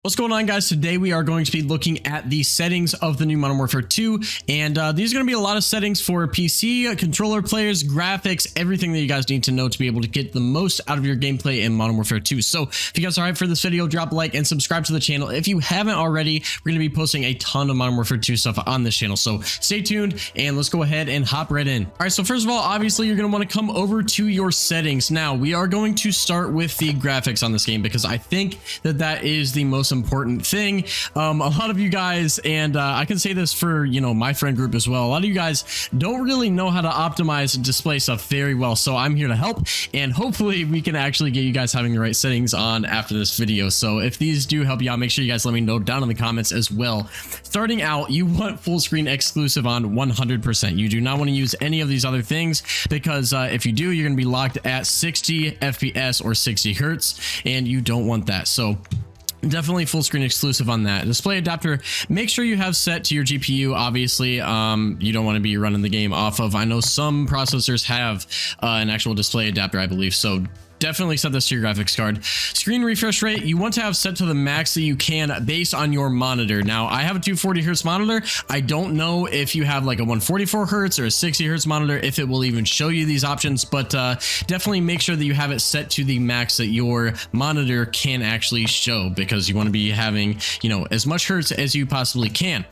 What's going on, guys? Today we are going to be looking at the settings of the new Modern Warfare 2, and these are going to be a lot of settings for PC, controller players, graphics, everything that you guys need to know to be able to get the most out of your gameplay in Modern Warfare 2. So if you guys are hyped for this video, drop a like and subscribe to the channel. If you haven't already, we're going to be posting a ton of Modern Warfare 2 stuff on this channel, so stay tuned and let's go ahead and hop right in. All right, so first of all, obviously you're going to want to come over to your settings. Now we are going to start with the graphics on this game because I think that is the most important thing. A lot of you guys, and I can say this for, my friend group as well, a lot of you guys don't really know how to optimize and display stuff very well, so I'm here to help, and hopefully we can actually get you guys having the right settings on after this video. So if these do help you out, make sure you guys let me know down in the comments as well. Starting out, you want full screen exclusive on 100%. You do not want to use any of these other things because if you do, you're going to be locked at 60 FPS or 60 hertz, and you don't want that. So definitely full screen exclusive on that. Display adapter, make sure you have set to your GPU. Obviously, you don't want to be running the game off of, I know some processors have an actual display adapter, I believe, so definitely set this to your graphics card. Screen refresh rate, you want to have set to the max that you can based on your monitor. Now, I have a 240 hertz monitor. I don't know if you have like a 144 hertz or a 60 hertz monitor, if it will even show you these options, but definitely make sure that you have it set to the max that your monitor can actually show, because you want to be having, as much hertz as you possibly can.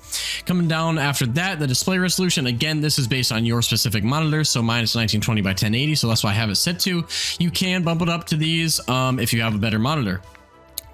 Coming down after that, the display resolution, again, this is based on your specific monitor, so mine is 1920 by 1080, so that's why I have it set to. You can bump it up to these if you have a better monitor.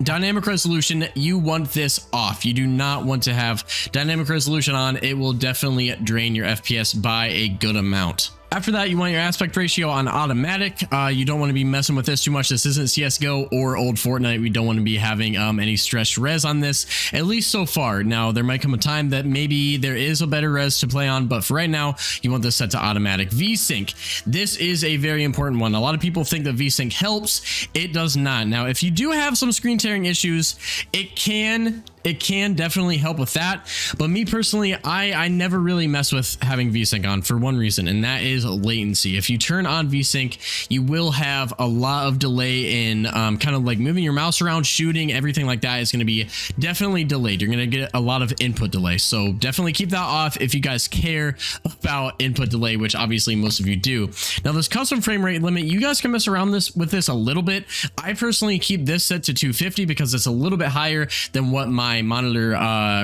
Dynamic resolution, you want this off. You do not want to have dynamic resolution on. It will definitely drain your FPS by a good amount. After that, you want your aspect ratio on automatic. You don't want to be messing with this too much. This isn't CSGO or old Fortnite. We don't want to be having any stretched res on this, at least so far. Now, there might come a time that maybe there is a better res to play on, but for right now, you want this set to automatic. VSync, this is a very important one. A lot of people think that VSync helps. It does not. Now, if you do have some screen tearing issues, it can definitely help with that, but me personally, I never really mess with having VSync on for one reason, and that is latency. If you turn on VSync, you will have a lot of delay in kind of like moving your mouse around, shooting, everything like that is going to be definitely delayed. You're going to get a lot of input delay, so definitely keep that off if you guys care about input delay, which obviously most of you do. Now, this custom frame rate limit, you guys can mess around with this a little bit. I personally keep this set to 250 because it's a little bit higher than what my monitor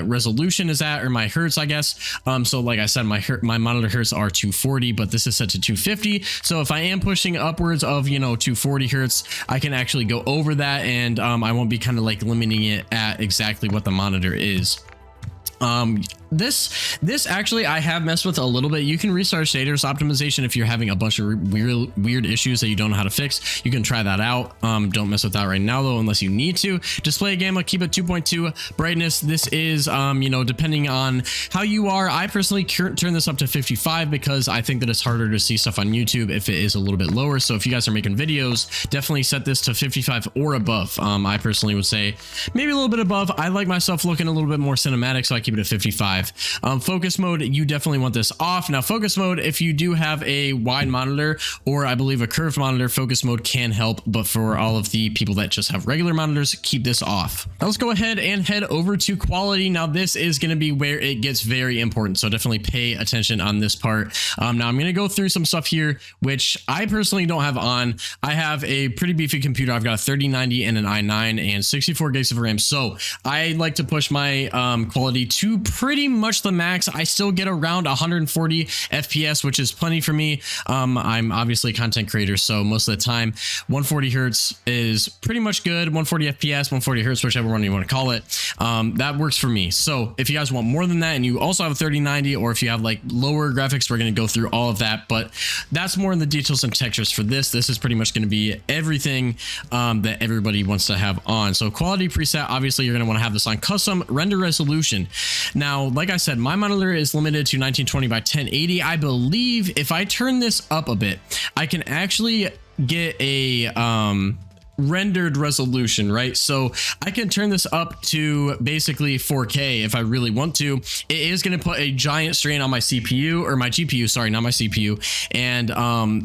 resolution is at, or my hertz, I guess. So like I said, my monitor hertz are 240, but this is set to 250. So if I am pushing upwards of 240 hertz, I can actually go over that, and I won't be kind of like limiting it at exactly what the monitor is. This actually I have messed with a little bit. You can restart shaders optimization if you're having a bunch of weird issues that you don't know how to fix. You can try that out. Don't mess with that right now though, unless you need to. Display gamma, keep it 2.2. Brightness, this is depending on how you are. I personally turn this up to 55 because I think that it's harder to see stuff on YouTube if it is a little bit lower. So if you guys are making videos, definitely set this to 55 or above. I personally would say maybe a little bit above. I like myself looking a little bit more cinematic, so I keep it at 55. Focus mode, you definitely want this off. Now, focus mode, if you do have a wide monitor, or I believe a curved monitor, focus mode can help, but for all of the people that just have regular monitors, keep this off. Now let's go ahead and head over to quality. Now this is going to be where it gets very important, so definitely pay attention on this part. Now I'm going to go through some stuff here which I personally don't have on. I have a pretty beefy computer. I've got a 3090 and an i9 and 64 gigs of RAM, so I like to push my quality to pretty much the max. I still get around 140 FPS, which is plenty for me. I'm obviously a content creator, so most of the time 140 hertz is pretty much good. 140 FPS, 140 hertz, whichever one you want to call it, that works for me. So if you guys want more than that and you also have a 3090, or if you have like lower graphics, we're going to go through all of that, but that's more in the details and textures for this. This is pretty much going to be everything that everybody wants to have on. So quality preset, obviously you're going to want to have this on. Custom render resolution. Now, like I said, my monitor is limited to 1920 by 1080. I believe if I turn this up a bit, I can actually get a rendered resolution, right? So I can turn this up to basically 4K if I really want to. It is going to put a giant strain on my CPU, or my GPU, sorry, not my CPU. And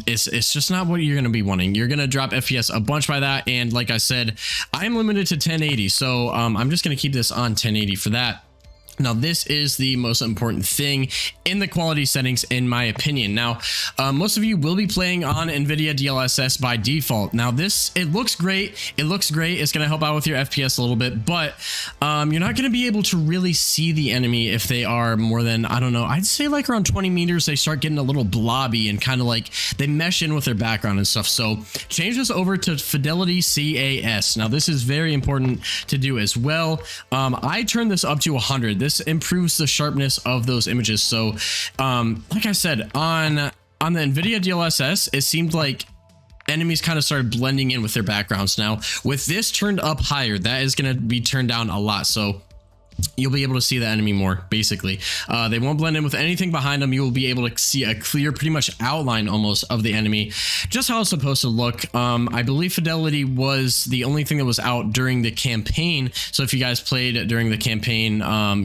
it's just not what you're going to be wanting. You're going to drop FPS a bunch by that. And like I said, I'm limited to 1080. So I'm just going to keep this on 1080 for that. Now, this is the most important thing in the quality settings, in my opinion. Now, most of you will be playing on NVIDIA DLSS by default. Now, it looks great. It looks great. It's going to help out with your FPS a little bit, but you're not going to be able to really see the enemy if they are more than, I don't know, I'd say like around 20 meters, they start getting a little blobby and kind of like they mesh in with their background and stuff. So change this over to Fidelity CAS. Now, this is very important to do as well. I turn this up to 100. This improves the sharpness of those images. So like I said, on the NVIDIA DLSS, it seemed like enemies kind of started blending in with their backgrounds. Now with this turned up higher, that is going to be turned down a lot. So you'll be able to see the enemy more, basically. They won't blend in with anything behind them. You will be able to see a clear, pretty much outline almost of the enemy, just how it's supposed to look. I believe Fidelity was the only thing that was out during the campaign. So if you guys played during the campaign,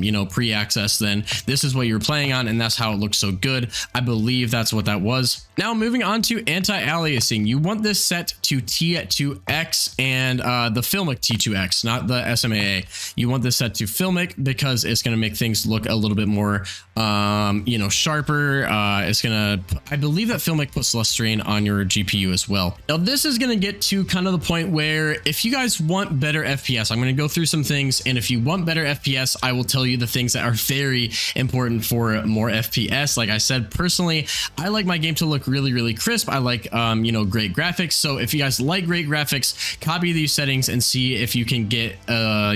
you know, pre-access, then this is what you're playing on, and that's how it looks so good. I believe that's what that was. Now, moving on to anti-aliasing. You want this set to T2X and the Filmic T2X, not the SMAA. You want this set to Filmic because it's going to make things look a little bit more, you know, sharper. It's going to, I believe that Filmic puts less strain on your GPU as well. Now, this is going to get to kind of the point where if you guys want better FPS, I'm going to go through some things. And if you want better FPS, I will tell you the things that are very important for more FPS. Like I said, personally, I like my game to look really, really crisp. I like, you know, great graphics. So if you guys like great graphics, copy these settings and see if you can get,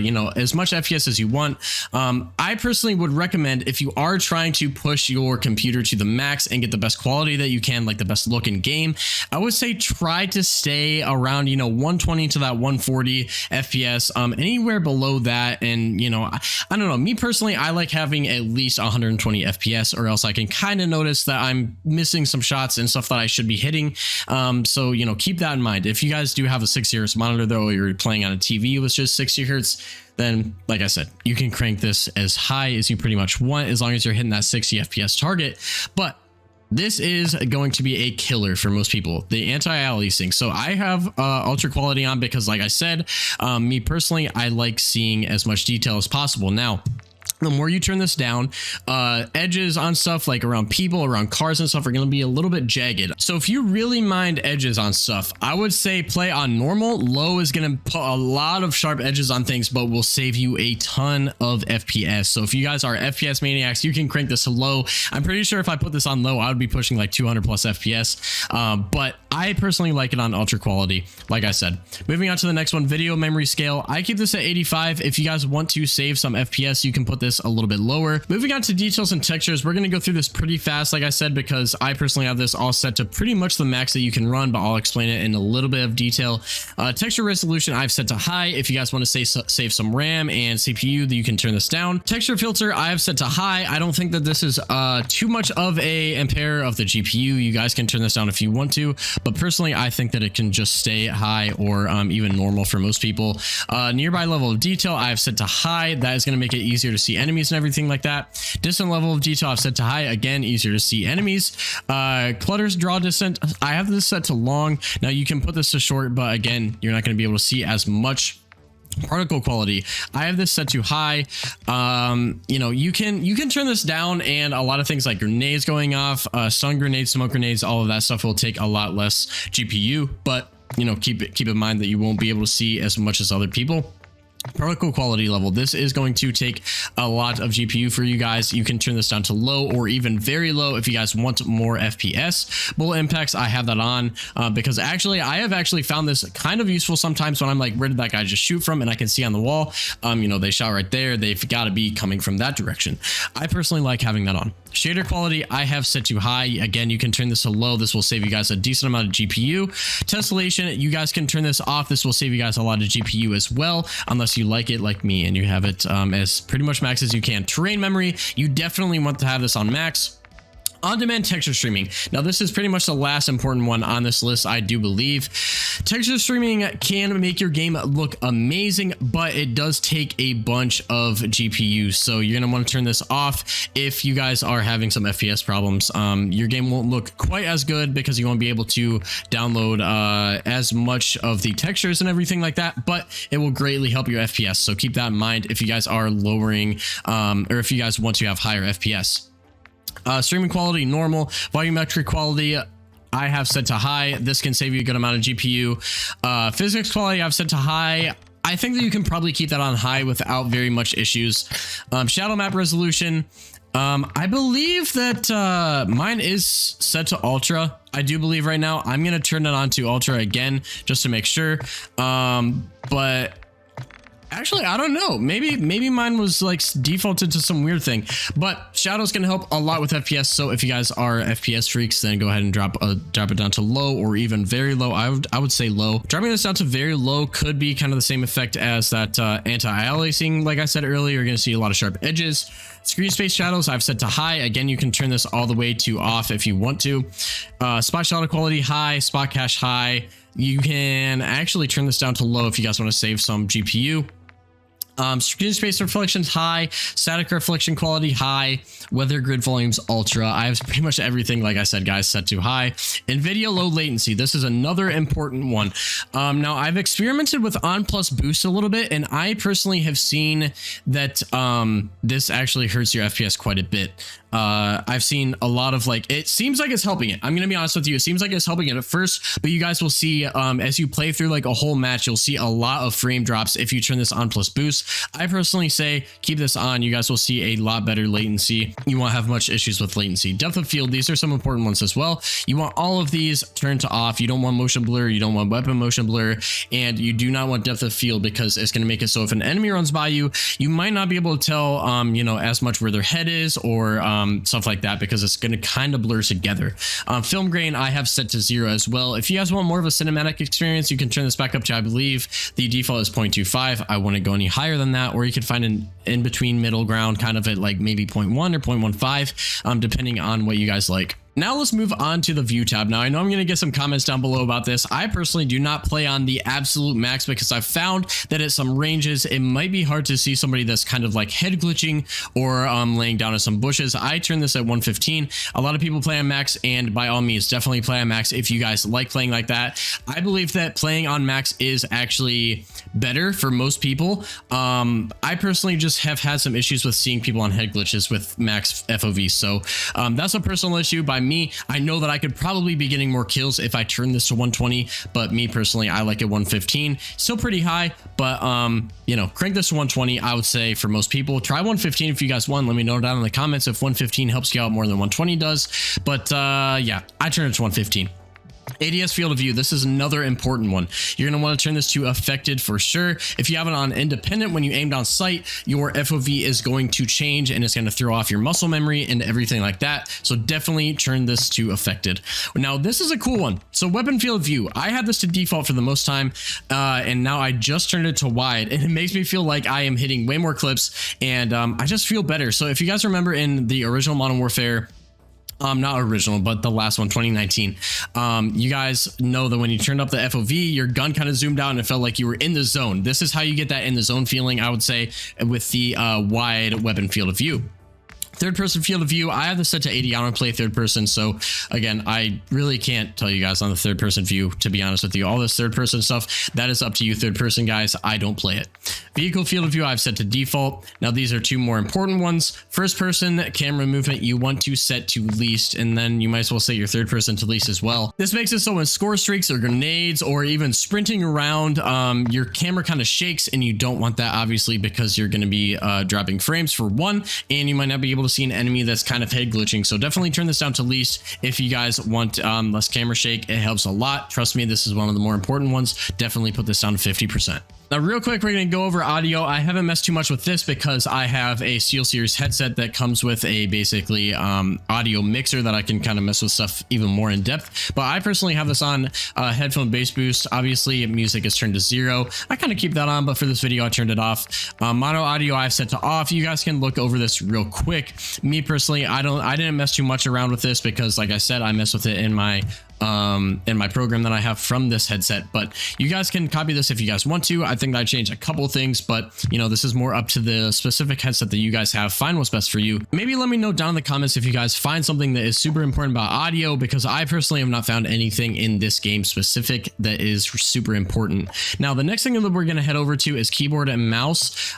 you know, as much FPS as you want. I personally would recommend, if you are trying to push your computer to the max and get the best quality that you can, like the best look in game, I would say try to stay around, you know, 120 to that 140 FPS, anywhere below that. And, you know, I don't know, me personally, I like having at least 120 FPS, or else I can kind of notice that I'm missing some shots and stuff that I should be hitting. So, you know, keep that in mind. If you guys do have a 60 hertz monitor, though, you're playing on a TV with just 60 hertz, then like I said, you can crank this as high as you pretty much want, as long as you're hitting that 60 FPS target. But this is going to be a killer for most people, the anti-aliasing. So I have ultra quality on because, like I said, me personally, I like seeing as much detail as possible. Now, the more you turn this down, edges on stuff like around people, around cars and stuff are going to be a little bit jagged. So if you really mind edges on stuff, I would say play on normal. Low is going to put a lot of sharp edges on things, but will save you a ton of FPS. So if you guys are FPS maniacs, you can crank this to low. I'm pretty sure if I put this on low, I would be pushing like 200 plus FPS. But I personally like it on ultra quality, like I said. Moving on to the next one, video memory scale. I keep this at 85. If you guys want to save some FPS, you can put this a little bit lower. Moving on to details and textures, we're going to go through this pretty fast, like I said, because I personally have this all set to pretty much the max that you can run, but I'll explain it in a little bit of detail. Texture resolution, I've set to high. If you guys want to save some RAM and CPU, you can turn this down. Texture filter, I have set to high. I don't think that this is too much of a impair of the GPU. You guys can turn this down if you want to, but personally, I think that it can just stay high or even normal for most people. Nearby level of detail, I have set to high. That is going to make it easier to see enemies and everything like that. Distant level of detail, I've set to high. Again, easier to see enemies. Clutters draw distance, I have this set to long. Now you can put this to short, but again, you're not going to be able to see as much. Particle quality, I have this set to high. You know, you can turn this down, and a lot of things like grenades going off, stun grenades, smoke grenades, all of that stuff will take a lot less GPU, but you know, keep in mind that you won't be able to see as much as other people. Particle quality level, this is going to take a lot of GPU for you guys. You can turn this down to low or even very low if you guys want more FPS. Bullet impacts, I have that on because actually I have found this kind of useful sometimes when I'm like, where did that guy just shoot from? And I can see on the wall, you know, they shot right there. They've got to be coming from that direction. I personally like having that on. Shader quality, I have set to high. Again, you can turn this to low. This will save you guys a decent amount of GPU. Tessellation, you guys can turn this off. This will save you guys a lot of GPU as well, unless you like it like me and you have it as pretty much max as you can. Terrain memory, you definitely want to have this on max. On-demand texture streaming. Now, this is pretty much the last important one on this list, I do believe. Texture streaming can make your game look amazing, but it does take a bunch of GPUs. So you're going to want to turn this off if you guys are having some FPS problems. Your game won't look quite as good because you won't be able to download as much of the textures and everything like that, but it will greatly help your FPS. So keep that in mind if you guys are lowering or if you guys want to have higher FPS. Streaming quality, normal. Volumetric quality, I have set to high. This can save you a good amount of GPU. Physics quality, I've set to high. I think that you can probably keep that on high without very much issues. Shadow map resolution, I believe that mine is set to ultra. I do believe right now. I'm going to turn it on to ultra again just to make sure. But actually, I don't know. Maybe mine was like defaulted to some weird thing, but shadows can help a lot with FPS. So if you guys are FPS freaks, then go ahead and drop it down to low or even very low. I would say low. Dropping this down to very low could be kind of the same effect as that anti-aliasing. Like I said earlier, you're going to see a lot of sharp edges. Screen space shadows, I've set to high. Again, you can turn this all the way to off if you want to. Spot shadow quality high, spot cache high. You can actually turn this down to low if you guys want to save some GPU. Screen space reflections high, static reflection quality high, weather grid volumes ultra. I have pretty much everything, like I said, guys, set to high. NVIDIA low latency, this is another important one. Now I've experimented with on plus boost a little bit, and I personally have seen that this actually hurts your FPS quite a bit. I've seen a lot of like, it seems like it's helping it. I'm gonna be honest with you, it seems like it's helping it at first, but you guys will see as you play through like a whole match, you'll see a lot of frame drops if you turn this on plus boost. I personally say keep this on. You guys will see a lot better latency. You won't have much issues with latency. Depth of field, these are some important ones as well. You want all of these turned to off. You don't want motion blur, you don't want weapon motion blur, and you do not want depth of field because it's going to make it so if an enemy runs by you, you might not be able to tell you know, as much where their head is or stuff like that, because it's going to kind of blur together. Film grain, I have set to 0 as well. If you guys want more of a cinematic experience, you can turn this back up to, I believe the default is 0.25. I wouldn't go any higher than that, or you could find an in-between middle ground kind of at like maybe 0.1 or 0.15, depending on what you guys like. Now let's move on to the view tab. Now I know I'm going to get some comments down below about this. I personally do not play on the absolute max because I've found that at some ranges it might be hard to see somebody that's kind of like head glitching or laying down in some bushes. I turn this at 115. A lot of people play on max, and by all means definitely play on max if you guys like playing like that. I believe that playing on max is actually better for most people. I personally just have had some issues with seeing people on head glitches with max FOV, so that's a personal issue by me. I know that I could probably be getting more kills if I turn this to 120, but me personally, I like it 115. Still pretty high, but you know, crank this to 120. I would say for most people, try 115 if you guys want. Let me know down in the comments if 115 helps you out more than 120 does. But yeah, I turn it to 115. ADS field of view, this is another important one. You're going to want to turn this to affected for sure. If you have it on independent, when you aim down sight, your FOV is going to change and it's going to throw off your muscle memory and everything like that. So definitely turn this to affected. Now this is a cool one. So weapon field of view, I had this to default for the most time, and now I just turned it to wide, and it makes me feel like I am hitting way more clips, and I just feel better. So if you guys remember in the original Modern Warfare, not original, but the last one, 2019, you guys know that when you turned up the FOV, your gun kind of zoomed out and it felt like you were in the zone. This is how you get that in the zone feeling, I would say, with the wide weapon field of view. Third person field of view, I have this set to 80. I don't play third person, so again, I really can't tell you guys on the third person view, to be honest with you. All this third person stuff, that is up to you, third person guys. I don't play it. Vehicle field of view, I've set to default. Now these are two more important ones. First person camera movement, you want to set to least, and then you might as well set your third person to least as well. This makes it so when score streaks or grenades or even sprinting around, your camera kind of shakes, and you don't want that obviously because you're going to be dropping frames for one, and you might not be able to see an enemy that's kind of head glitching. So definitely turn this down to least if you guys want less camera shake. It helps a lot. Trust me, this is one of the more important ones. Definitely put this down to 50%. Now, real quick, we're going to go over audio. I haven't messed too much with this because I have a SteelSeries headset that comes with a basically audio mixer that I can kind of mess with stuff even more in depth. But I personally have this on headphone bass boost. Obviously, music is turned to 0. I kind of keep that on, but for this video, I turned it off. Mono audio I've set to off. You guys can look over this real quick. Me personally, I didn't mess too much around with this because, like I said, I mess with it in my program that I have from this headset, but you guys can copy this if you guys want to. I think I changed a couple things, but you know, this is more up to the specific headset that you guys have. Find what's best for you. Maybe let me know down in the comments if you guys find something that is super important about audio, because I personally have not found anything in this game specific that is super important. Now, the next thing that we're going to head over to is keyboard and mouse.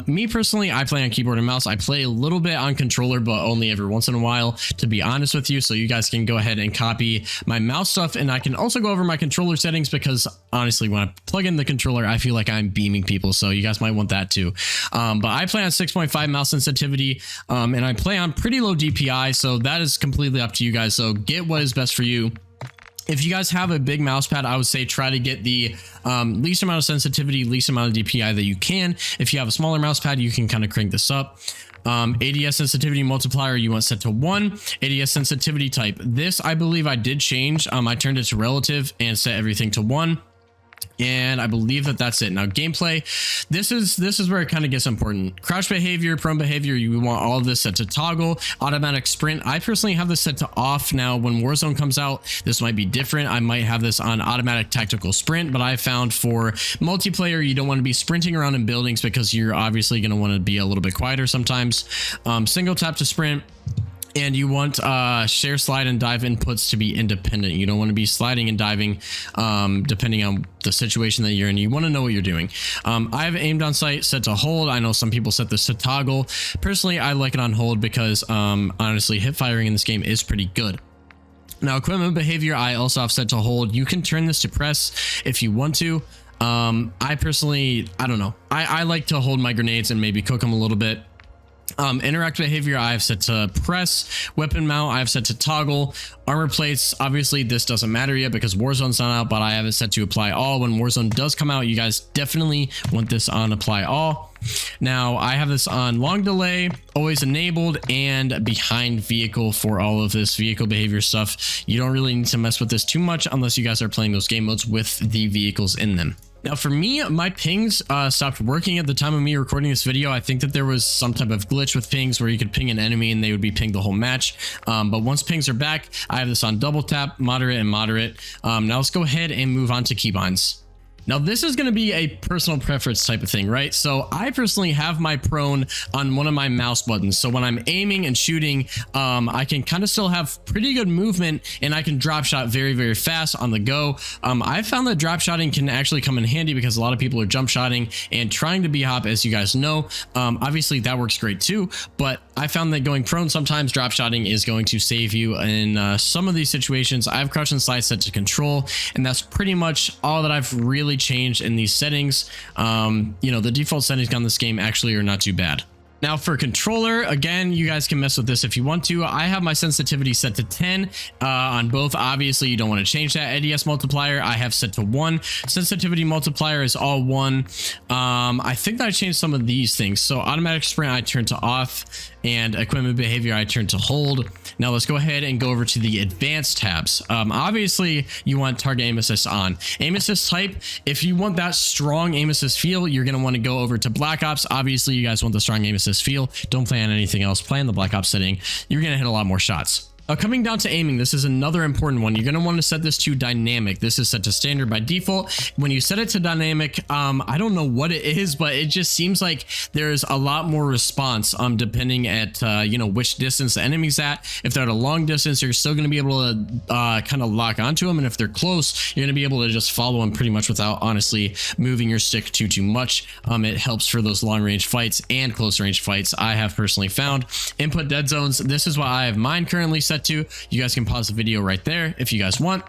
Me personally, I play on keyboard and mouse. I play a little bit on controller, but only every once in a while, to be honest with you. So you guys can go ahead and copy my mouse stuff, and I can also go over my controller settings, because honestly, when I plug in the controller, I feel like I'm beaming people, so you guys might want that too. But I play on 6.5 mouse sensitivity, and I play on pretty low DPI, so that is completely up to you guys. So get what is best for you. If you guys have a big mouse pad, I would say try to get the least amount of sensitivity, least amount of DPI that you can. If you have a smaller mouse pad, you can kind of crank this up. ADS sensitivity multiplier, you want set to 1. ADS sensitivity type, this I believe I did change. I turned it to relative and set everything to 1. And I believe that that's it. Now, gameplay, this is where it kind of gets important. Crouch behavior, prone behavior, you want all of this set to toggle. Automatic sprint, I personally have this set to off. Now, when Warzone comes out, this might be different. I might have this on automatic tactical sprint, but I found for multiplayer, you don't want to be sprinting around in buildings because you're obviously going to want to be a little bit quieter sometimes. Single tap to sprint. And you want share, slide, and dive inputs to be independent. You don't want to be sliding and diving depending on the situation that you're in. You want to know what you're doing. I have aimed on sight set to hold. I know some people set this to toggle. Personally, I like it on hold because honestly, hip firing in this game is pretty good. Now, equipment behavior, I also have set to hold. You can turn this to press if you want to. I personally, I don't know. I like to hold my grenades and maybe cook them a little bit. Interact behavior, I have set to press. Weapon mount, I have set to toggle. Armor plates, obviously this doesn't matter yet because Warzone's not out, but I have it set to apply all. When Warzone does come out, you guys definitely want this on apply all. Now, I have this on long delay, always enabled, and behind vehicle for all of this vehicle behavior stuff. You don't really need to mess with this too much unless you guys are playing those game modes with the vehicles in them. Now, for me, my pings stopped working at the time of me recording this video. I think that there was some type of glitch with pings where you could ping an enemy and they would be pinged the whole match. But once pings are back, I have this on double tap, moderate, and moderate. Now let's go ahead and move on to keybinds. Now, this is going to be a personal preference type of thing, right? So I personally have my prone on one of my mouse buttons. So when I'm aiming and shooting, I can kind of still have pretty good movement, and I can drop shot very, very fast on the go. I found that drop shotting can actually come in handy because a lot of people are jump shotting and trying to B-hop, as you guys know. Obviously, that works great too, but I found that going prone sometimes drop shotting is going to save you in some of these situations. I have crouch and slide set to control, and that's pretty much all that I've really changed in these settings. You know, the default settings on this game actually are not too bad. Now, for controller, again, you guys can mess with this if you want to. I have my sensitivity set to 10 on both. Obviously, you don't want to change that. ADS multiplier, I have set to 1. Sensitivity multiplier is all 1. I think that I changed some of these things. So automatic sprint, I turned to off, and equipment behavior, I turned to hold. Now let's go ahead and go over to the advanced tabs. Obviously, you want target aim assist on. Aim assist type, if you want that strong aim assist feel, you're going to want to go over to Black Ops. Obviously, you guys want the strong aim assist feel. Don't play on anything else. Play on the Black Ops setting. You're going to hit a lot more shots. Coming down to aiming, this is another important one. You're going to want to set this to dynamic. This is set to standard by default. When you set it to dynamic, I don't know what it is, but it just seems like there's a lot more response depending at you know, which distance the enemy's at. If they're at a long distance, you're still going to be able to kind of lock onto them, and if they're close, you're going to be able to just follow them pretty much without honestly moving your stick too much. It helps for those long range fights and close range fights. I have personally found input dead zones. This is what I have mine currently set to. You guys can pause the video right there if you guys want.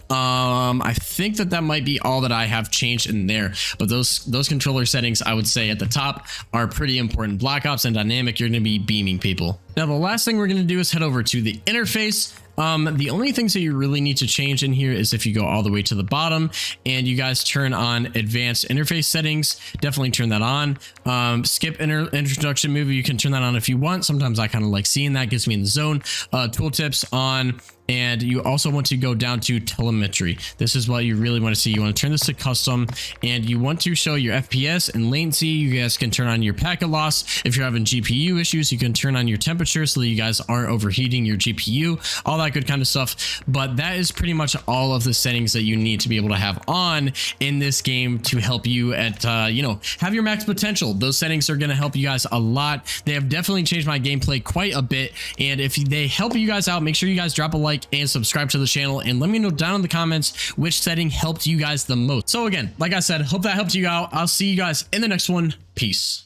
I think that might be all that I have changed in there, but those controller settings, I would say at the top, are pretty important. Black Ops and dynamic, you're going to be beaming people. Now, the last thing we're going to do is head over to the interface. The only things that you really need to change in here is if you go all the way to the bottom and you guys turn on advanced interface settings, definitely turn that on. Skip introduction movie, you can turn that on if you want. Sometimes I kind of like seeing that, gets me in the zone. Tooltips on. And you also want to go down to telemetry. This is what you really want to see. You want to turn this to custom, and you want to show your FPS and latency. You guys can turn on your packet loss. If you're having GPU issues, you can turn on your temperature so that you guys aren't overheating your GPU, all that good kind of stuff. But that is pretty much all of the settings that you need to be able to have on in this game to help you at, you know, have your max potential. Those settings are going to help you guys a lot. They have definitely changed my gameplay quite a bit. And if they help you guys out, make sure you guys drop a like and subscribe to the channel, and let me know down in the comments which setting helped you guys the most. So again, like I said, hope that helped you out. I'll see you guys in the next one. Peace.